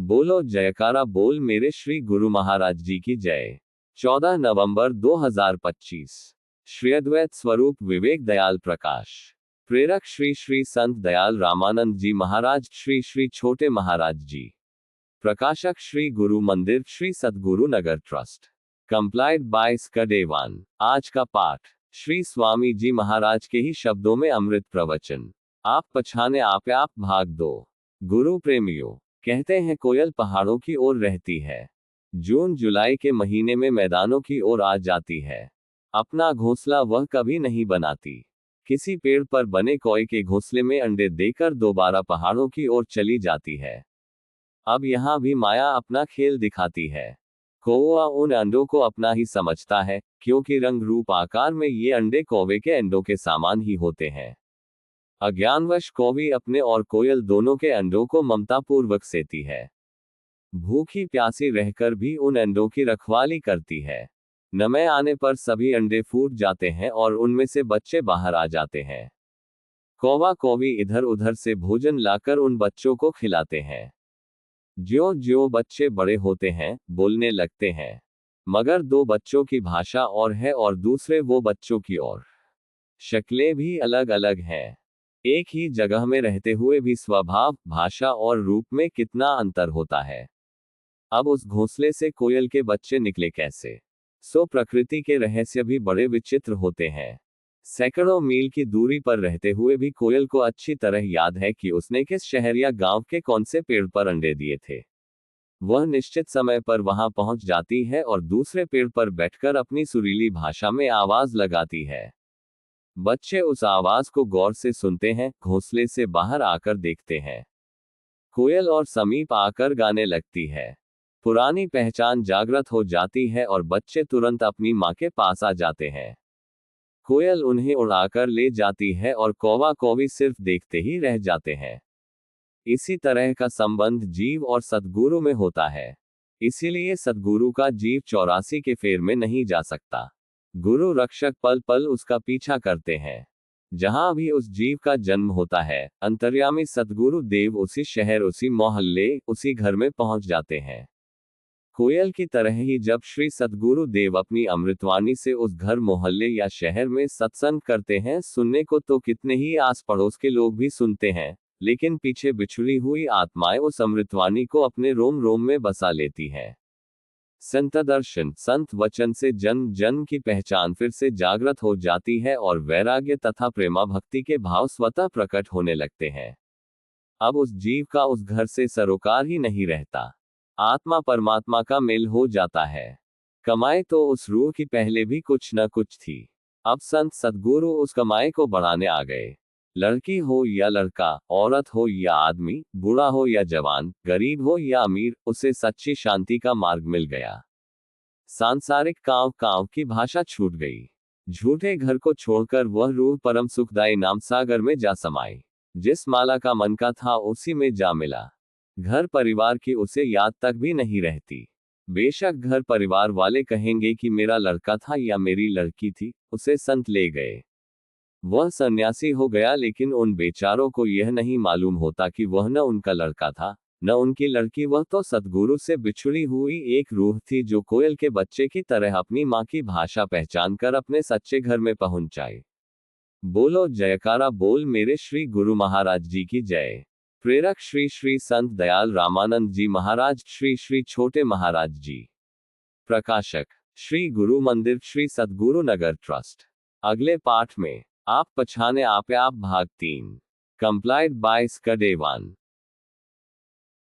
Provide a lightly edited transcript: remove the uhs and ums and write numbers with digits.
बोलो जयकारा बोल मेरे श्री गुरु महाराज जी की जय। 14 नवंबर 2025। श्री अद्वैत स्वरूप विवेक दयाल प्रकाश। प्रेरक श्री श्री संत दयाल रामानंद जी महाराज श्री श्री छोटे महाराज जी। प्रकाशक Shri Guru Mandir Shri Sadguru Nagar trust. Compiled by स्कडेवान। आज का पाठ श्री स्वामी जी महाराज के ही शब्दों में अमृत प्रवचन। आप पछाने आप भाग 2। गुरु प्रेमियों, कहते हैं कोयल पहाड़ों की ओर रहती है, जून जुलाई के महीने में मैदानों की ओर आ जाती है। अपना घोंसला वह कभी नहीं बनाती। किसी पेड़ पर बने कौए के घोंसले में अंडे देकर दोबारा पहाड़ों की ओर चली जाती है। अब यहाँ भी माया अपना खेल दिखाती है। कौवा उन अंडों को अपना ही समझता है, क्योंकि रंग रूप आकार में ये अंडे कौवे के अंडों के समान ही होते हैं। अज्ञानवश कौवी अपने और कोयल दोनों के अंडों को ममतापूर्वक सेती है। भूखी प्यासी रहकर भी उन अंडों की रखवाली करती है। नमे आने पर सभी अंडे फूट जाते हैं और उनमें से बच्चे बाहर आ जाते हैं। कौवा कौवी इधर उधर से भोजन लाकर उन बच्चों को खिलाते हैं। ज्यों ज्यों बच्चे बड़े होते हैं, बोलने लगते हैं, मगर दो बच्चों की भाषा और है और दूसरे वो बच्चों की और। शक्लें भी अलग अलग हैं। एक ही जगह में रहते हुए भी स्वभाव, भाषा और रूप में कितना अंतर होता है। अब उस घोंसले से कोयल के बच्चे निकले कैसे? सो प्रकृति के रहस्य भी बड़े विचित्र होते हैं। सैकड़ों मील की दूरी पर रहते हुए भी कोयल को अच्छी तरह याद है कि उसने किस शहर या गांव के कौन से पेड़ पर अंडे दिए थे। वह निश्चित समय पर वहां पहुंच जाती है और दूसरे पेड़ पर बैठकर अपनी सुरीली भाषा में आवाज लगाती है। बच्चे उस आवाज को गौर से सुनते हैं, घोंसले से बाहर आकर देखते हैं। कोयल और समीप आकर गाने लगती है। पुरानी पहचान जागृत हो जाती है और बच्चे तुरंत अपनी मां के पास आ जाते हैं। कोयल उन्हें उड़ाकर ले जाती है और कौवा कौवी सिर्फ देखते ही रह जाते हैं। इसी तरह का संबंध जीव और सद्गुरु में होता है। इसीलिए सद्गुरु का जीव 84 के फेर में नहीं जा सकता। गुरु रक्षक पल पल उसका पीछा करते हैं। जहां भी उस जीव का जन्म होता है, अंतर्यामी सद्गुरु देव उसी शहर, उसी मोहल्ले, उसी घर में पहुंच जाते हैं। कोयल की तरह ही जब श्री सद्गुरु देव अपनी अमृतवाणी से उस घर, मोहल्ले या शहर में सत्संग करते हैं, सुनने को तो कितने ही आस पड़ोस के लोग भी सुनते हैं, लेकिन पीछे बिछड़ी हुई आत्माएं उस अमृतवाणी को अपने रोम रोम में बसा लेती हैं। संत दर्शन, संत वचन से जन्म जन्म की पहचान फिर से जागृत हो जाती है और वैराग्य तथा प्रेमा भक्ति के भाव स्वतः प्रकट होने लगते हैं। अब उस जीव का उस घर से सरोकार ही नहीं रहता। आत्मा परमात्मा का मेल हो जाता है। कमाई तो उस रूह की पहले भी कुछ न कुछ थी। अब संत सद्गुरु उस कमाई को बढ़ाने आ गए। लड़की हो या लड़का, औरत हो या आदमी, बूढ़ा हो या जवान, गरीब हो या अमीर, उसे सच्ची शांति का मार्ग मिल गया। सांसारिक कांव कांव की भाषा छूट गई। झूठे घर को छोड़कर वह रूह परम सुखदायी नाम सागर में जा समाई। जिस माला का मन का था उसी में जा मिला। घर परिवार की उसे याद तक भी नहीं रहती। बेशक घर परिवार वाले कहेंगे कि मेरा लड़का था या मेरी लड़की थी, उसे संत ले गए, वह सन्यासी हो गया, लेकिन उन बेचारों को यह नहीं मालूम होता कि वह न उनका लड़का था, न उनकी लड़की, वह तो सद्गुरु से बिछड़ी हुई एक रूह थी, जो कोयल के बच्चे की तरह अपनी मां की भाषा पहचान कर अपने सच्चे घर में पहुंच जाए। बोलो जयकारा बोल मेरे श्री गुरु महाराज जी की जय। प्रेरक श्री श्री संत दयाल रामानंद जी महाराज श्री श्री छोटे महाराज जी। प्रकाशक श्री गुरु मंदिर श्री सद्गुरु नगर ट्रस्ट। अगले पाठ में आप पछाने आप भाग 3। Compiled by स्कडेवान।